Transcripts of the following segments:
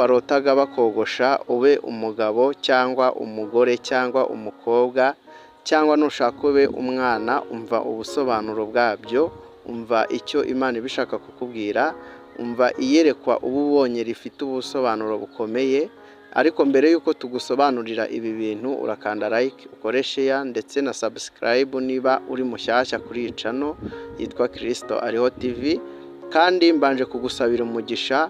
warotaga bakogosha ube umugabo cyangwa umugore cyangwa umukobwa cyangwa nushaka ube umwana, umva ubusobanuro bwabyo, umva icyo Imana ibishaka kukubwira, umva iyerekwa uba ubonye rifite ubusobanuro bukomeye. Ariko mbere yuko tugusobanurira ibi bintu, urakanda like, ukore share ndetse na subscribe niba uri mushyashya kuri iyi channel yitwa Kristo Ariho TV. Kandi mbanje kugusabira umugisha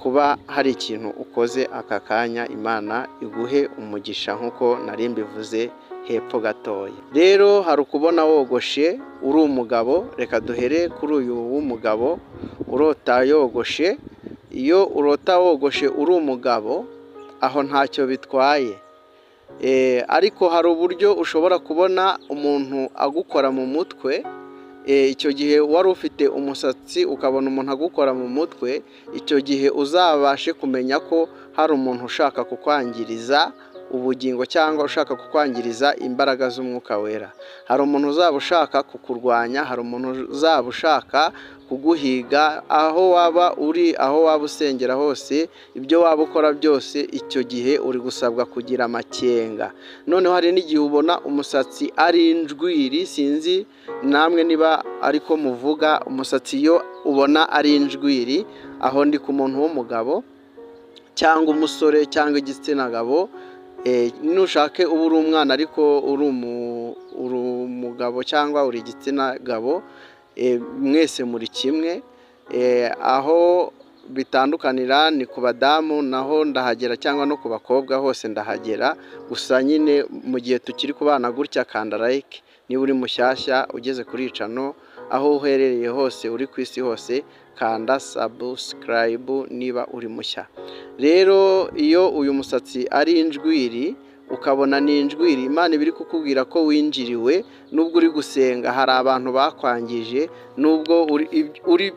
kuba hari ikintu ukoze aka kanya, Imana iguhe umugisha nkuko nari mbivuze hepfo gatoya. Rero hari ukubona wogoshe uri umugabo, reka duhere kuri uyu w'umugabo urota yogoshe. Iyo urota wogoshe uri umugabo aho ntacyo bitwaye, ariko hari uburyo ushobora kubona umuntu agukora mu mutwe. Icyo gihe wari ufite umusatsi ukabona umuntu agukora mu mutwe, icyo gihe uzabashe kumenya ko hari umuntu ushaka kukwangiriza ubugingo cyangwa ushaka kukwangiriza imbaraga z'umwuka wera. Hari umuntu uzaba ushaka kukurwanya, hari umuntu uzaba ushaka kuguhiga aho waba uri, aho waba usengera hose, ibyo waba ukora byose, icyo gihe uri gusabwa kugira amakenga. Noneho hari n'igihe ubona umusatsi ari injwiri, sinzi namwe niba ariko muvuga, umusatsi iyo ubona ari injwiri, aho ndi ku muntu w'umugabo cyangwa umusore cyangwa igitsina gabo. Nushake uba uri umwana ariko uri umugabo cyangwa uri igitsina gabo, mwese muri kimwe. Aho bitandukanira ni ku badamu, naho ndahagera, cyangwa no ku bakobwa hose ndahagera. Gusa nyine mu gihe tukiri kubana gutya, kanda like niba uri mushyashya ugeze kuri iyi channel, aho uherereye hose uri ku isi hose kanda subscribe niba uri mushya. Rero iyo uyu musatsi ari injwiri, ukabona ni injwiri, Imana ibiri kukubwira ko winjiriwe. Nubwo uri gusenga hari abantu bakwangije, nubwo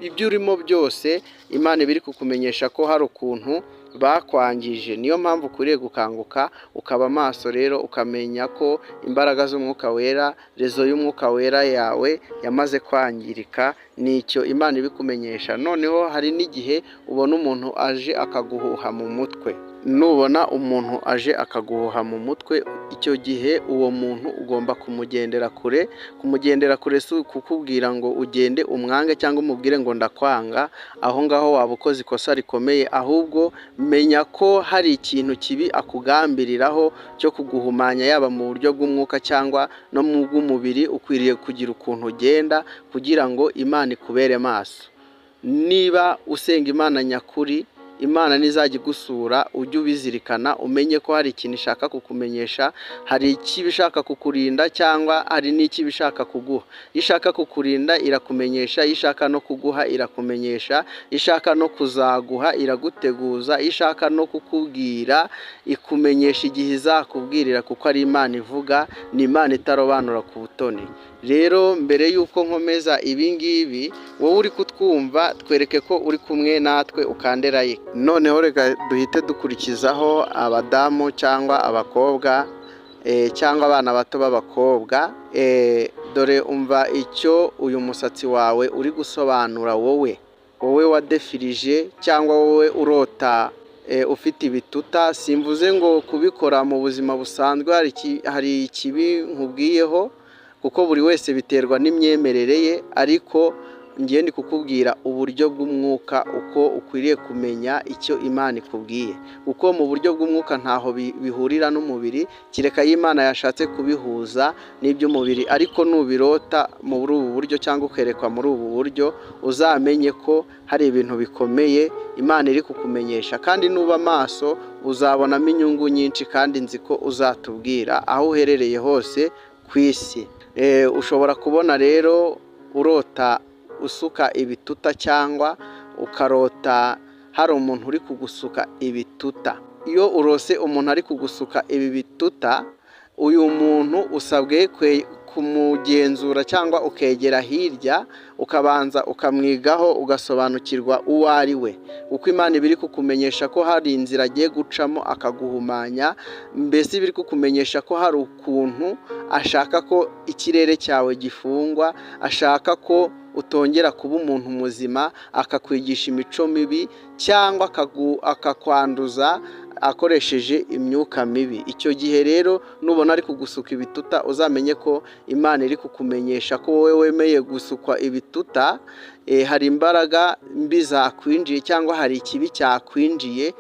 ibyo urimo byose Imana ibiri kukumenyesha ko hari ukuntu bakwangije. Niyo mpamvu ukwiriye gukanguka ukaba maso, rero ukamenya ko imbaraga z'umwuka wera, rezo y'umwuka wera yawe yamaze kwangirika. Nicyo Imana ibikumenyesha. Noneho hari n'igihe ubona umuntu aje akaguhuha mu mutwe. Nubona umuntu aje akaguhuha mu mutwe, icyo gihe uwo muntu ugomba kumugendera kure. Kumugendera kure si kukubwira ngo ugende umwange cyangwa umubwire ngo ndakwanga, aho ngaho waba ukoze ikosa rikomeye. Ahubwo menya ko hari ikintu kibi akugambiriraho cyo kuguhumanya, yaba mu buryo bw'umwuka cyangwa no mu bw'umubiri. Ukwiriye kugira ukuntu ugenda kugira ngo Imana ikubere maso. Niba usenga Imana nyakuri, Imana nizajya igusura, ujye ubizirikana, umenye ko hari ikintu ishaka kukumenyesha. Hari ikibi ishaka kukurinda cyangwa hari n'ikibi ishaka kuguha. Ishaka kukurinda irakumenyesha, ishaka no kuguha irakumenyesha, ishaka no kuzaguha iraguteguza, ishaka no kukubwira ikumenyesha igihe izakubwirira, kuko ari Imana ivuga, ni Imana itarobanura ku butoni. Rero mbere yuko nkomeza ibingibi, wowe uri kutwumva twereke ko uri kumwe natwe, ukande like. Noneho reka duhite dukurikizaho abadamu cyangwa abakobwa cyangwa abana bato b'abakobwa. Dore umva icyo uyu musatsi wawe uri gusobanura. Wowe wadefirije cyangwa wowe urota ufite ibituta, simvuze ngo kubikora mu buzima busanzwe hari ikibi nkubwiyeho, kuko buri wese biterwa n'imyemerere ye, ariko ngiye ndi kukubwira uburyo bw'umwuka uko ukwiriye kumenya icyo Imana ikubwiye. Kuko mu buryo bw'umwuka ntaho bihurira n'umubiri, kireka y'Imana yashatse kubihuza n'iby'umubiri. Ariko nubirota muri ubu buryo cyangwa ukerekwa muri ubu buryo, uzamenye ko hari ibintu bikomeye Imana iri kukumenyesha. Kandi nuba maso uzabonamo inyungu nyinshi, kandi nzi ko uzatubwira aho uherereye hose ku isi. Ushobora kubona rero urota usuka ibituta, cyangwa ukarota hari umuntu uri kugusuka ibituta. Iyo urose umuntu ari kugusuka ibi bituta, uyu muntu usabwe kumugenzura cyangwa ukegera hirya, ukabanza ukamwigaho, ugasobanukirwa uwo ari we. Uko Imana ibiri kukumenyesha ko hari inzira agiye gucamo akaguhumanya, mbese ibiri kukumenyesha ko hari ukuntu ashaka ko ikirere cyawe gifungwa, ashaka ko utongera kuba umuntu muzima, akakwigisha imico mibi cyangwa akakwanduza akoresheje imyuka mibi. Icyo gihe rero nubona ari kugusuka ibituta, uzamenye ko Imana iri kukumenyesha ko wowe wemeye gusukwa ibituta, hari imbaraga mbi zakwinjiye cyangwa hari ikibi cyakwinjiye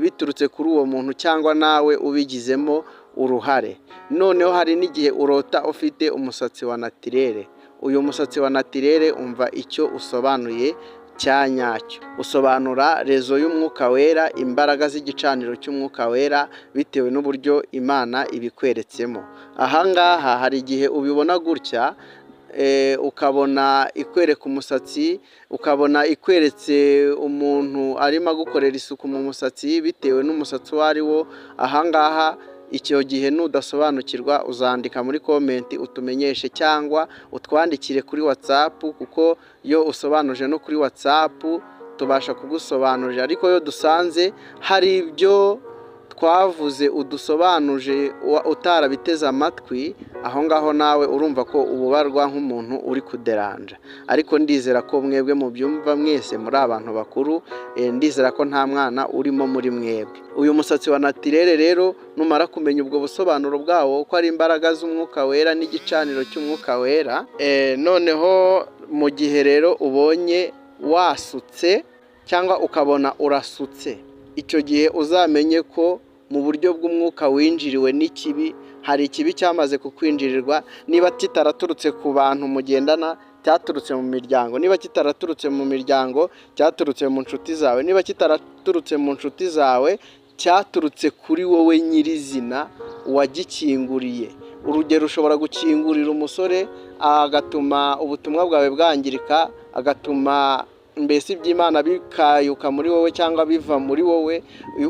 biturutse kuri uwo muntu cyangwa nawe ubigizemo uruhare. Noneho hari n'igihe urota ufite umusatsi wa natirere. Uyu musatsi wa natirere umva icyo usobanuye cya nyacyo. Usobanura rezo y'umwuka wera, imbaraga z'igicaniro cy'umwuka wera bitewe n'uburyo Imana ibikweretsemo. Ahangaha hari igihe ubibona gutya, ukabona ikwereka umusatsi, ukabona ikweretse umuntu arimo gukorera isuku mu musatsi bitewe n'umusatsi uwo ari wo. Ahangaha icyo gihe nudasobanukirwa uzandika muri komenti utumenyeshe cyangwa utwandikire kuri WhatsApp, kuko iyo usobanuje no kuri WhatsApp tubasha kugusobanurira. Ariko iyo dusanze hari ibyo twavuze udusobanuje utarabiteze amatwi, aho ngaho nawe urumva ko ububarwa nk'umuntu uri kuderanja. Ariko ndizera ko mwebwe mu byumva mwese muri abantu bakuru, ndizera ko nta mwana urimo muri mwebwe. Uyu musatsi wa natirere rero numara kumenya ubwo busobanuro bwawo ko ari imbaraga z'umwuka wera n'igicaniro cy'umwuka wera, noneho mu gihe rero ubonye wasutse cyangwa ukabona urasutse, icyo gihe uzamenye ko mu buryo bw'umwuka winjiriwe n'ikibi. Hari ikibi cyamaze kukwinjirirwa, niba kitaraturutse ku bantu mugendana cyaturutse mu miryango, niba kitaraturutse mu miryango cyaturutse mu nshuti zawe, niba kitaraturutse mu nshuti zawe cyaturutse kuri wowe nyirizina wagikinguriye. Urugero, ushobora gukingurira umusore agatuma ubutumwa bwawe bwangirika, agatuma mbese iby'Imana bikayuka muri wowe cyangwa biva muri wowe.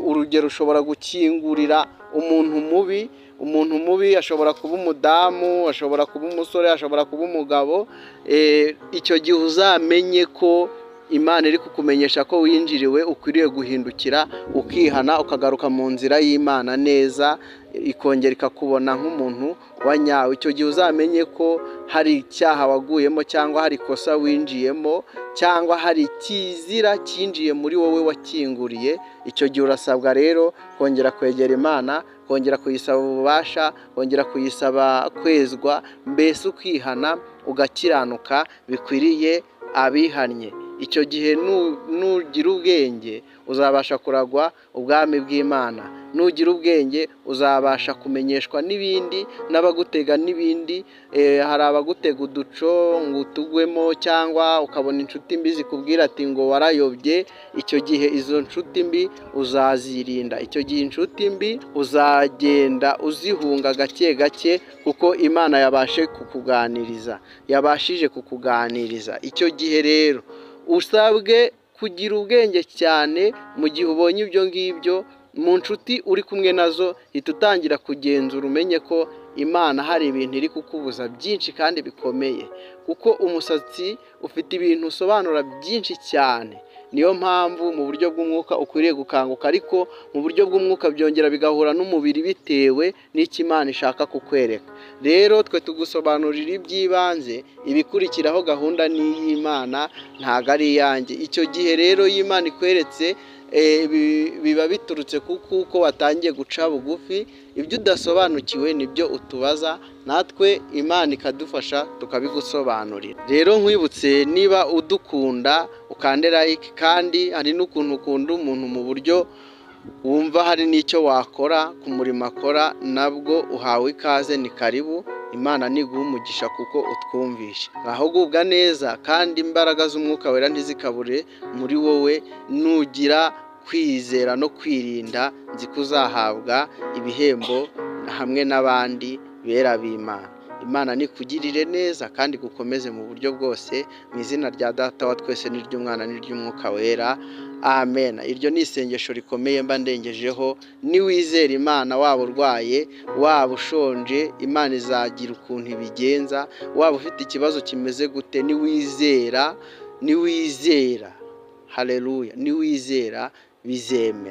Urugero, ushobora gukingurira umuntu mubi. Umuntu mubi ashobora kuba umudamu, ashobora kuba umusore, ashobora kuba umugabo. Icyo gihe uzamenye ko Imana iri kukumenyesha ko winjiriwe, ukwiriye guhindukira ukihana ukagaruka mu nzira y'Imana neza, ikongera ikakubona nk'umuntu wa nyawe. Icyo gihe uzamenye ko hari icyaha waguyemo cyangwa hari ikosa winjiyemo cyangwa hari ikizira cyinjiye muri wowe wakinguriye. Icyo gihe urasabwa rero kongera kwegera Imana, kongera kuyisaba ububasha, kongera kuyisaba kwezwa, mbese ukihana ugakiranuka bikwiriye abihannye. Icyo gihe nugira ubwenge uzabasha kuragwa ubwami bw'Imana. Nugira ubwenge uzabasha kumenyeshwa n'ibindi n'abagutega n'ibindi. Hari abagutega uduco ngo utugwemo, cyangwa ukabona inshuti mbi zikubwira ati ngo warayobye. Icyo gihe izo nshuti mbi uzazirinda. Icyo gihe inshuti mbi uzagenda uzihunga gake gake, kuko Imana yabashije kukuganiriza. Icyo gihe rero usabwe kugira ubwenge cyane. Mu gihe ubonye ibyo ngibyo mu nshuti uri kumwe nazo, hita utangira kugenzura umenye ko Imana hari ibintu iri kukubuza byinshi kandi bikomeye, kuko umusatsi ufite ibintu usobanura byinshi cyane. Niyo mpamvu mu buryo bw'umwuka ukwiriye gukanguka, ariko mu buryo bw'umwuka byongera bigahura n'umubiri bitewe n'icyo Imana ishaka kukwereka. Rero twe tugusobanurira iby'ibanze, ibikurikiraho gahunda n'iy'Imana ntago ari iyanjye. Icyo gihe rero y'Imana ikweretse biba biturutse kuko watangiye guca bugufi. Ibyo udasobanukiwe nibyo utubaza, natwe Imana ikadufasha tukabigusobanurira. Rero nkwibutse, niba udukunda ukande like, kandi hari n'ukuntu ukunda umuntu mu buryo wumva hari n'icyo wakora ku murimo akora, nabwo uhawe ikaze, ni karibu. Imana niguha umugisha kuko utwumvisha. Ngaho gubwa neza, kandi imbaraga z'umwuka wera ntizikabure muri wowe. Nugira kwizera no kwirinda, nzi ko uzahabwa ibihembo hamwe n'abandi bera b'Imana. Imana nikugirire neza kandi gukomeze mu buryo bwose, mu izina rya Data wa twese n'iry'Umwana n'iry'Umwuka wera. Amen. Iryo ni isengesho rikomeye mba ndengejeho. Niwizera Imana, waba urwaye, waba ushonje, Imana izagira ukuntu ibigenza. Waba ufite ikibazo kimeze gute, niwizera, haleluya, niwizera bizemera.